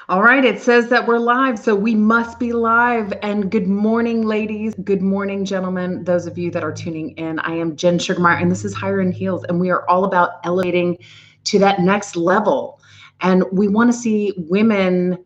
All right, it says that we're live, so we must be live. And good morning, ladies. Good morning, gentlemen. Those of you that are tuning in, I am Jen Sugarmeyer, and this is Higher in Heels, and we are all about elevating to that next level. And we want to see women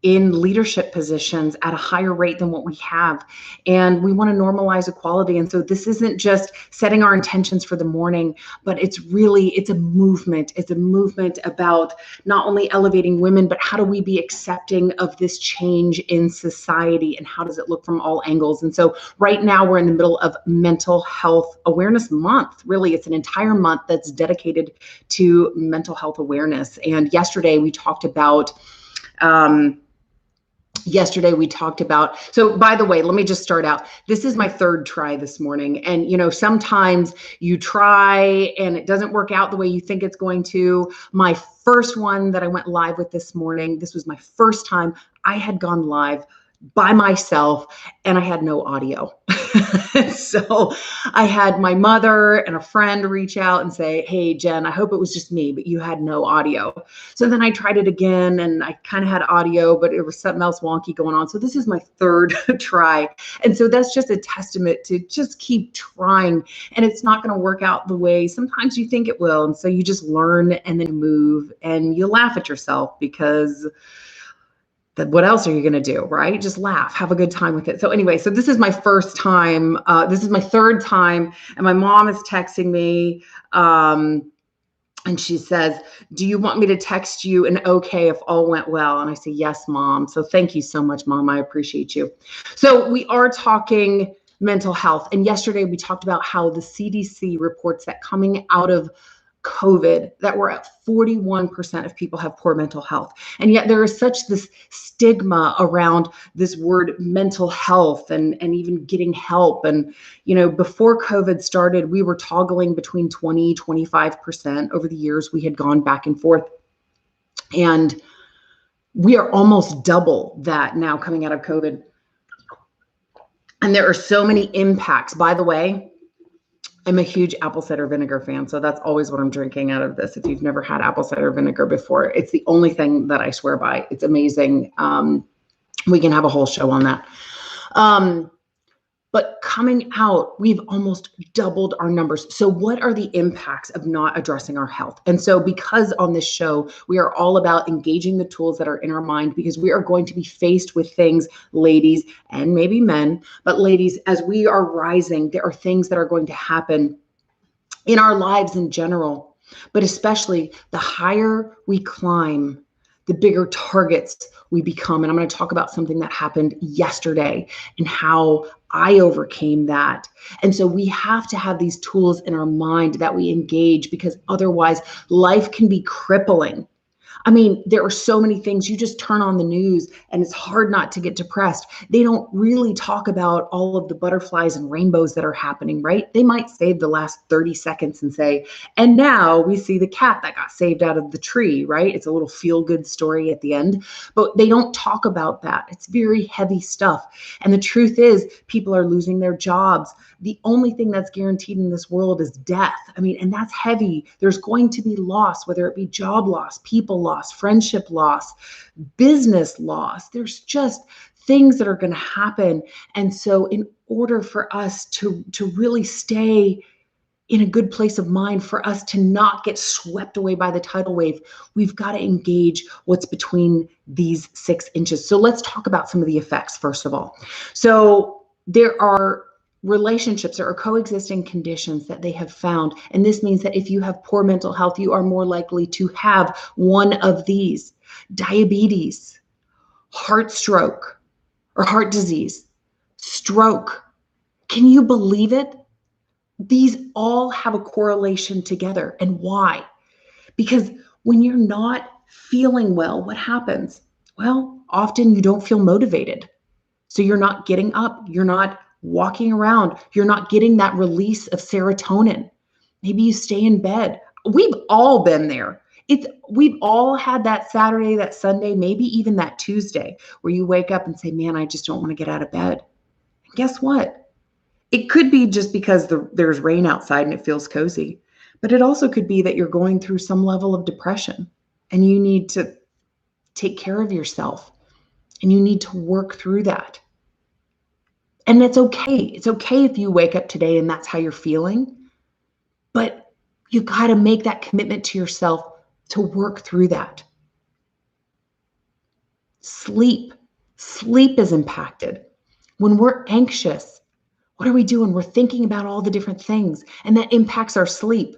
in leadership positions at a higher rate than what we have. And we want to normalize equality. And so this isn't just setting our intentions for the morning, but it's a movement. It's a movement about not only elevating women, but how do we be accepting of this change in society and how does it look from all angles? And so right now we're in the middle of Mental Health Awareness Month. Really, it's an entire month that's dedicated to mental health awareness. And yesterday we talked about so by the way, let me just start out. This is my third try this morning. And, sometimes you try and it doesn't work out the way you think it's going to. My first one that I went live with this morning, this was my first time I had gone live by myself and I had no audio. So I had my mother and a friend reach out and say, "Hey, Jen, I hope it was just me, but you had no audio." So then I tried it again and I kind of had audio, but it was something else wonky going on. So this is my third try. And so that's just a testament to just keep trying. And it's not going to work out the way sometimes you think it will. And so you just learn and then you move and you laugh at yourself because what else are you going to do, right? Just laugh, have a good time with it. So anyway, so this is my first time. This is my third time. And my mom is texting me. And she says, "Do you want me to text you an okay if all went well?" And I say, "Yes, Mom." So thank you so much, Mom. I appreciate you. So we are talking mental health. And yesterday we talked about how the CDC reports that coming out of COVID, that we're at 41% of people have poor mental health. And yet there is such this stigma around this word mental health and even getting help. And, before COVID started, we were toggling between 20, 25%. Over the years, we had gone back and forth. And we are almost double that now coming out of COVID. And there are so many impacts. By the way, I'm a huge apple cider vinegar fan, so that's always what I'm drinking out of this. If you've never had apple cider vinegar before, it's the only thing that I swear by. It's amazing. We can have a whole show on that. But coming out, we've almost doubled our numbers. So what are the impacts of not addressing our health? And so because on this show, we are all about engaging the tools that are in our mind, because we are going to be faced with things, ladies and maybe men, but ladies, as we are rising, there are things that are going to happen in our lives in general, but especially the higher we climb, the bigger targets we become. And I'm going to talk about something that happened yesterday and how I overcame that. And so we have to have these tools in our mind that we engage, because otherwise life can be crippling. I mean, there are so many things. You just turn on the news and it's hard not to get depressed. They don't really talk about all of the butterflies and rainbows that are happening, right? They might save the last 30 seconds and say, "And now we see the cat that got saved out of the tree," right? It's a little feel-good story at the end, but they don't talk about that. It's very heavy stuff. And the truth is, people are losing their jobs. The only thing that's guaranteed in this world is death. I mean, and that's heavy. There's going to be loss, whether it be job loss, people loss, friendship loss, business loss. There's just things that are going to happen. And so in order for us to really stay in a good place of mind, for us to not get swept away by the tidal wave, we've got to engage what's between these 6 inches. So let's talk about some of the effects, first of all. So there are relationships, there are coexisting conditions that they have found. And this means that if you have poor mental health, you are more likely to have one of these: diabetes, heart stroke or heart disease, stroke. Can you believe it? These all have a correlation together. And why? Because when you're not feeling well, what happens? Well, often you don't feel motivated. So you're not getting up, you're not walking around, you're not getting that release of serotonin. Maybe you stay in bed. We've all been there. We've all had that Saturday, that Sunday, maybe even that Tuesday, where you wake up and say, "Man, I just don't want to get out of bed." And guess what? It could be just because there's rain outside and it feels cozy, but it also could be that you're going through some level of depression and you need to take care of yourself. And you need to work through that. And it's okay. It's okay if you wake up today and that's how you're feeling. But you got to make that commitment to yourself to work through that. Sleep. Sleep is impacted. When we're anxious, what are we doing? We're thinking about all the different things, and that impacts our sleep.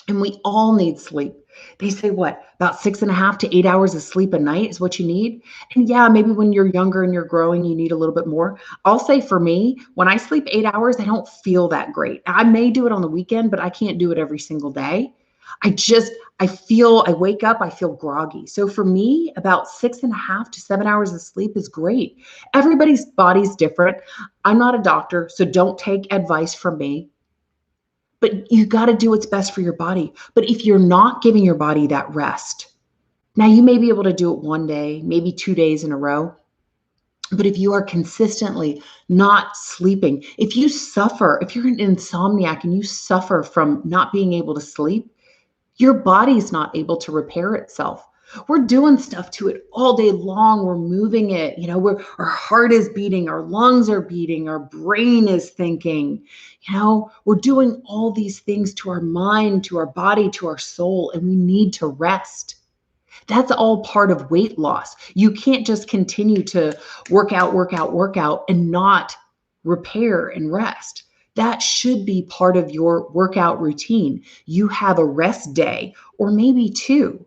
And we all need sleep. They say what? About 6.5 to 8 hours of sleep a night is what you need. And yeah, maybe when you're younger and you're growing, you need a little bit more. I'll say for me, when I sleep 8 hours, I don't feel that great. I may do it on the weekend, but I can't do it every single day. I wake up, I feel groggy. So for me, about 6.5 to 7 hours of sleep is great. Everybody's body's different. I'm not a doctor, so don't take advice from me. But you got to do what's best for your body. But if you're not giving your body that rest, now you may be able to do it one day, maybe 2 days in a row. But if you are consistently not sleeping, if you're an insomniac and you suffer from not being able to sleep, your body's not able to repair itself. We're doing stuff to it all day long. We're moving it. Our heart is beating, our lungs are beating, our brain is thinking. We're doing all these things to our mind, to our body, to our soul, and we need to rest. That's all part of weight loss. You can't just continue to work out, and not repair and rest. That should be part of your workout routine. You have a rest day or maybe 2.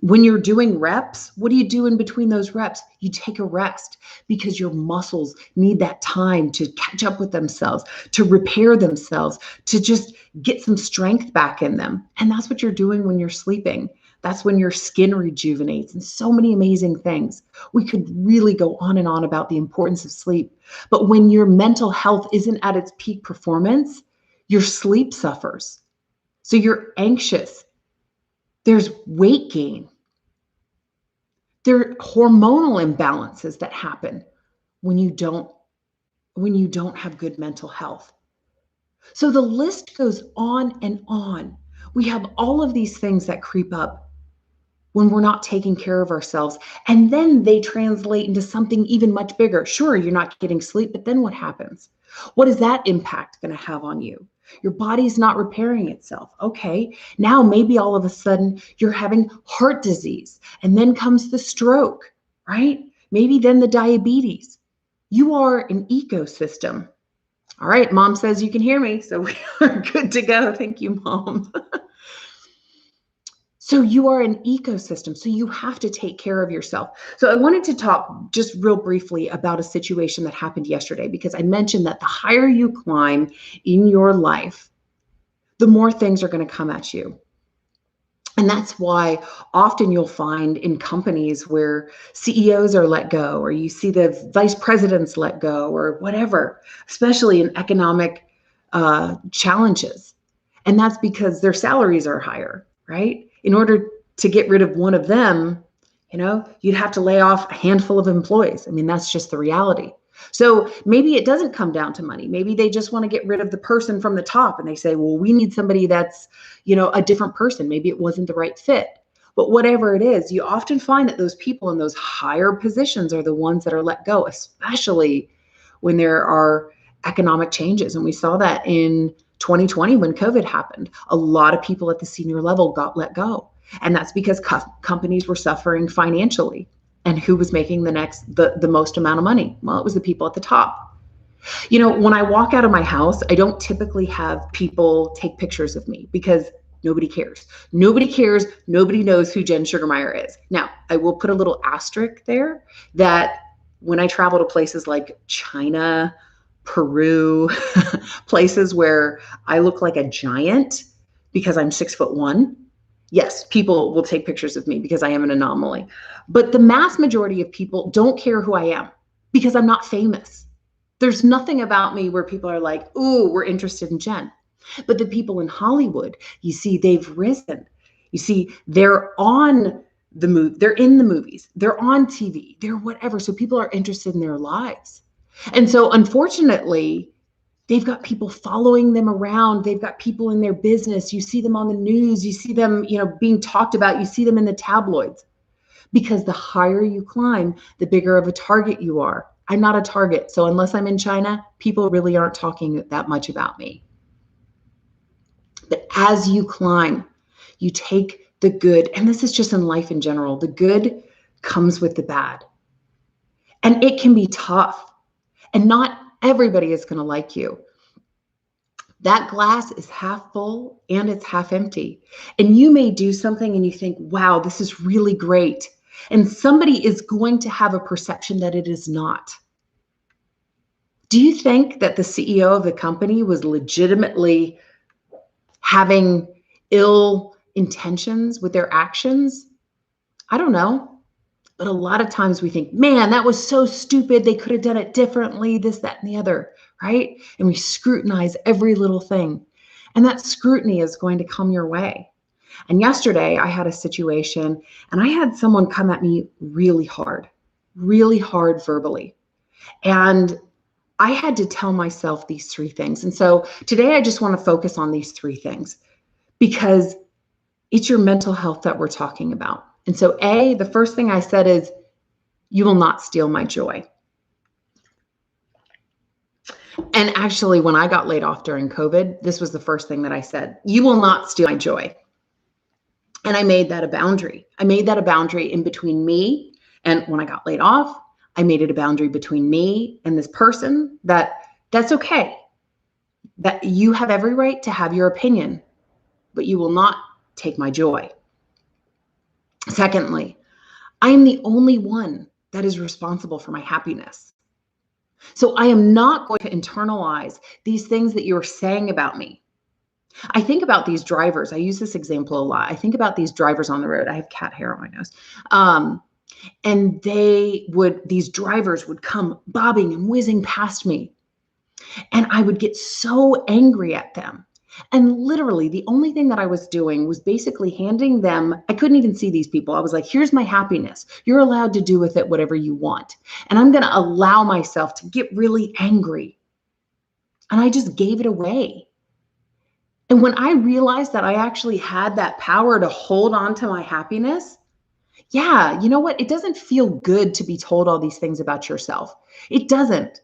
When you're doing reps, what do you do in between those reps? You take a rest because your muscles need that time to catch up with themselves, to repair themselves, to just get some strength back in them. And that's what you're doing when you're sleeping. That's when your skin rejuvenates and so many amazing things. We could really go on and on about the importance of sleep. But when your mental health isn't at its peak performance, your sleep suffers. So you're anxious. There's weight gain. There are hormonal imbalances that happen when you don't have good mental health. So the list goes on and on. We have all of these things that creep up when we're not taking care of ourselves. And then they translate into something even much bigger. Sure, you're not getting sleep, but then what happens? What is that impact going to have on you? Your body's not repairing itself. Okay, now maybe all of a sudden you're having heart disease, and then comes the stroke, right? Maybe then the diabetes. You are an ecosystem. All right, Mom says you can hear me, so we are good to go. Thank you, Mom. So you are an ecosystem, so you have to take care of yourself. So I wanted to talk just real briefly about a situation that happened yesterday, because I mentioned that the higher you climb in your life, the more things are going to come at you. And that's why often you'll find in companies where CEOs are let go, or you see the vice presidents let go, or whatever, especially in economic challenges. And that's because their salaries are higher, right? In order to get rid of one of them, you'd have to lay off a handful of employees. I mean, that's just the reality. So maybe it doesn't come down to money. Maybe they just want to get rid of the person from the top, and they say, well, we need somebody that's, a different person. Maybe it wasn't the right fit. But whatever it is, you often find that those people in those higher positions are the ones that are let go, especially when there are economic changes. And we saw that in 2020 when COVID happened. A lot of people at the senior level got let go. And that's because companies were suffering financially. And who was making the most amount of money? Well, it was the people at the top. When I walk out of my house, I don't typically have people take pictures of me because nobody cares. Nobody cares. Nobody knows who Jen Sugarmeyer is. Now, I will put a little asterisk there that when I travel to places like China, Peru, places where I look like a giant because I'm 6'1", yes, people will take pictures of me because I am an anomaly. But the mass majority of people don't care who I am because I'm not famous. There's nothing about me where people are like, ooh, we're interested in Jen. But the people in Hollywood, you see, they've risen. You see, they're in the movies, they're on TV, they're whatever. So people are interested in their lives. And so unfortunately, they've got people following them around. They've got people in their business. You see them on the news. You see them, being talked about. You see them in the tabloids. because the higher you climb, the bigger of a target you are. I'm not a target. So unless I'm in China, people really aren't talking that much about me. But as you climb, you take the good, and this is just in life in general, the good comes with the bad. And it can be tough. And not everybody is going to like you. That glass is half full and it's half empty. And you may do something and you think, wow, this is really great. And somebody is going to have a perception that it is not. Do you think that the CEO of the company was legitimately having ill intentions with their actions? I don't know. But a lot of times we think, man, that was so stupid. They could have done it differently, this, that, and the other, right? And we scrutinize every little thing. And that scrutiny is going to come your way. And yesterday I had a situation and I had someone come at me really hard verbally. And I had to tell myself these three things. And so today I just want to focus on these three things because it's your mental health that we're talking about. And so the first thing I said is, you will not steal my joy. And actually, when I got laid off during COVID, this was the first thing that I said, you will not steal my joy. And I made that a boundary. I made that a boundary in between me. And when I got laid off, I made it a boundary between me and this person that's okay. That you have every right to have your opinion, but you will not take my joy. Secondly, I am the only one that is responsible for my happiness. So I am not going to internalize these things that you're saying about me. I think about these drivers. I use this example a lot. I think about these drivers on the road. I have cat hair on my nose. And these drivers would come bobbing and whizzing past me. And I would get so angry at them. And literally the only thing that I was doing was basically handing them, I couldn't even see these people. I was like, here's my happiness. You're allowed to do with it whatever you want. And I'm going to allow myself to get really angry. And I just gave it away. And when I realized that I actually had that power to hold on to my happiness, yeah, you know what? It doesn't feel good to be told all these things about yourself. It doesn't.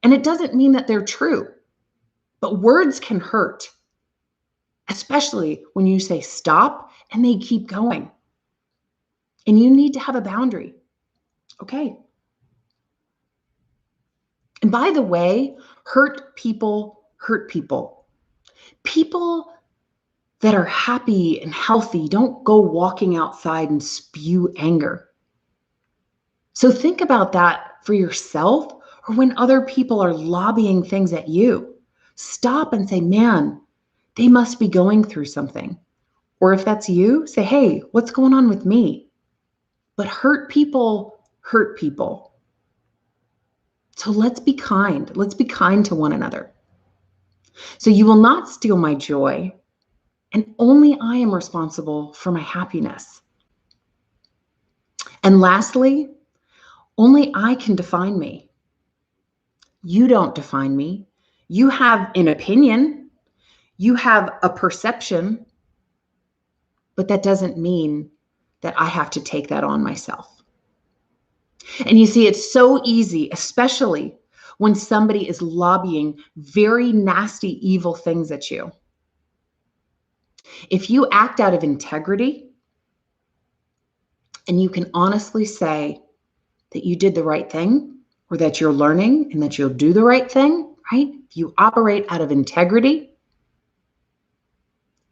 And it doesn't mean that they're true. But words can hurt, especially when you say stop and they keep going. And you need to have a boundary. Okay. And by the way, hurt people hurt people. People that are happy and healthy don't go walking outside and spew anger. So think about that for yourself or when other people are lobbying things at you. Stop and say, man, they must be going through something. Or if that's you, say, hey, what's going on with me? But hurt people hurt people. So let's be kind. Let's be kind to one another. So you will not steal my joy, and only I am responsible for my happiness. And lastly, only I can define me. You don't define me. You have an opinion. You have a perception, but that doesn't mean that I have to take that on myself. And you see, it's so easy, especially when somebody is lobbying very nasty, evil things at you. If you act out of integrity and you can honestly say that you did the right thing or that you're learning and that you'll do the right thing, right? If you operate out of integrity,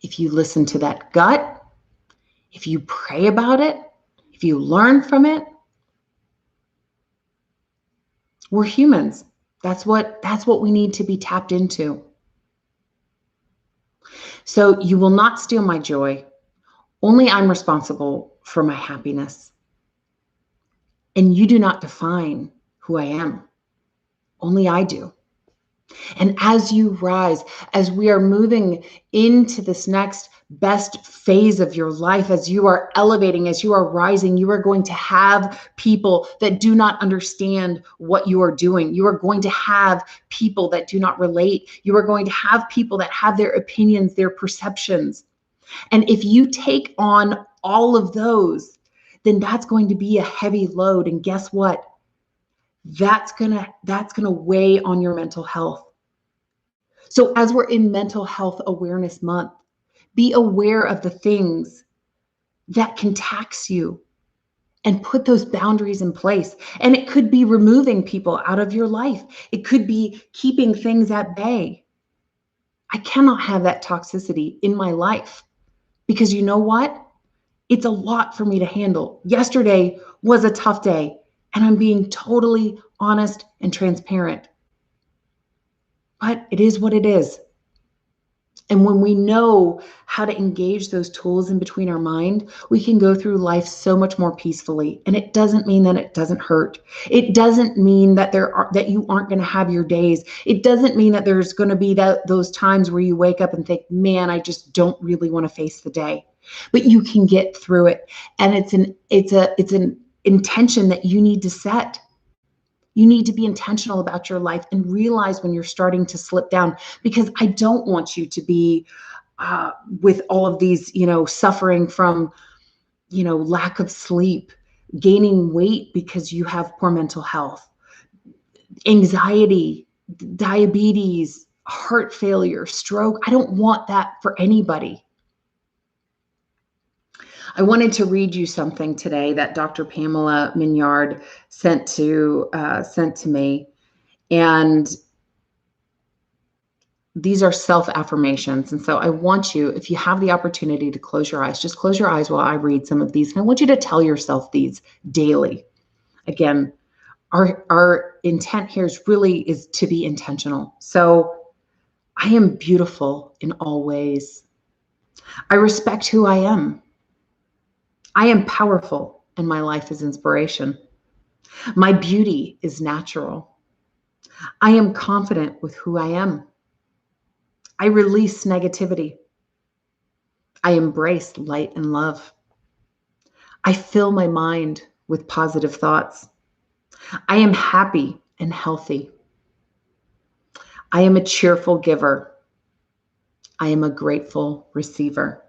if you listen to that gut, if you pray about it, if you learn from it, we're humans. That's what we need to be tapped into. So you will not steal my joy. Only I'm responsible for my happiness. And you do not define who I am. Only I do. And as you rise, as we are moving into this next best phase of your life, as you are elevating, as you are rising, you are going to have people that do not understand what you are doing. You are going to have people that do not relate. You are going to have people that have their opinions, their perceptions. And if you take on all of those, then that's going to be a heavy load. And guess what? That's gonna weigh on your mental health. So as we're in Mental Health Awareness Month, be aware of the things that can tax you and put those boundaries in place. And it could be removing people out of your life. It could be keeping things at bay. I cannot have that toxicity in my life because you know what? It's a lot for me to handle. Yesterday was a tough day, and I'm being totally honest and transparent. But it is what it is. And when we know how to engage those tools in between our mind, we can go through life so much more peacefully. And it doesn't mean that it doesn't hurt. It doesn't mean that that you aren't going to have your days. It doesn't mean that there's going to be those times where you wake up and think, man, I just don't really want to face the day. But you can get through it. And it's an intention that you need to set. You need to be intentional about your life and realize when you're starting to slip down, because I don't want you to be with all of these, suffering from, lack of sleep, gaining weight because you have poor mental health, anxiety, diabetes, heart failure, stroke. I don't want that for anybody. I wanted to read you something today that Dr. Pamela Mignard sent to me. And these are self-affirmations. And so I want you, if you have the opportunity to close your eyes, just close your eyes while I read some of these. And I want you to tell yourself these daily. Again, our intent here is to be intentional. So I am beautiful in all ways. I respect who I am. I am powerful and my life is inspiration. My beauty is natural. I am confident with who I am. I release negativity. I embrace light and love. I fill my mind with positive thoughts. I am happy and healthy. I am a cheerful giver. I am a grateful receiver.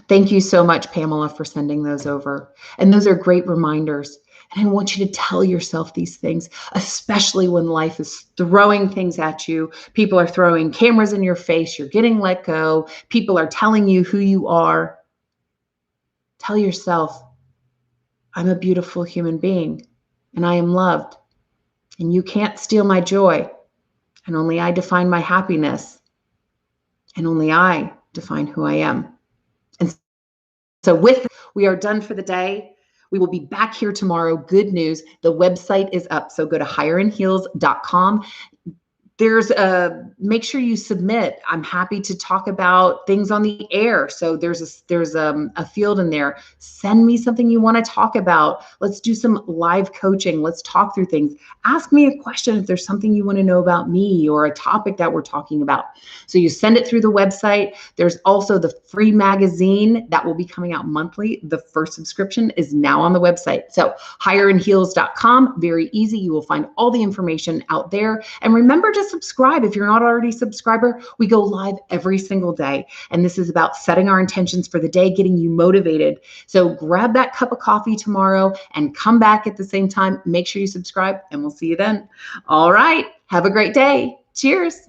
Thank you so much, Pamela, for sending those over. And those are great reminders. And I want you to tell yourself these things, especially when life is throwing things at you. People are throwing cameras in your face. You're getting let go. People are telling you who you are. Tell yourself, I'm a beautiful human being and I am loved. And you can't steal my joy. And only I define my happiness. And only I define who I am. And so we are done for the day. We will be back here tomorrow. Good news, the website is up. So go to higherandheels.com. Make sure you submit. I'm happy to talk about things on the air. So there's a field in there. Send me something you want to talk about. Let's do some live coaching. Let's talk through things. Ask me a question if there's something you want to know about me or a topic that we're talking about. So you send it through the website. There's also the free magazine that will be coming out monthly. The first subscription is now on the website. So higherandheels.com, very easy. You will find all the information out there. And remember to subscribe if you're not already a subscriber. We go live every single day. And this is about setting our intentions for the day, getting you motivated. So grab that cup of coffee tomorrow and come back at the same time. Make sure you subscribe and we'll see you then. All right. Have a great day. Cheers.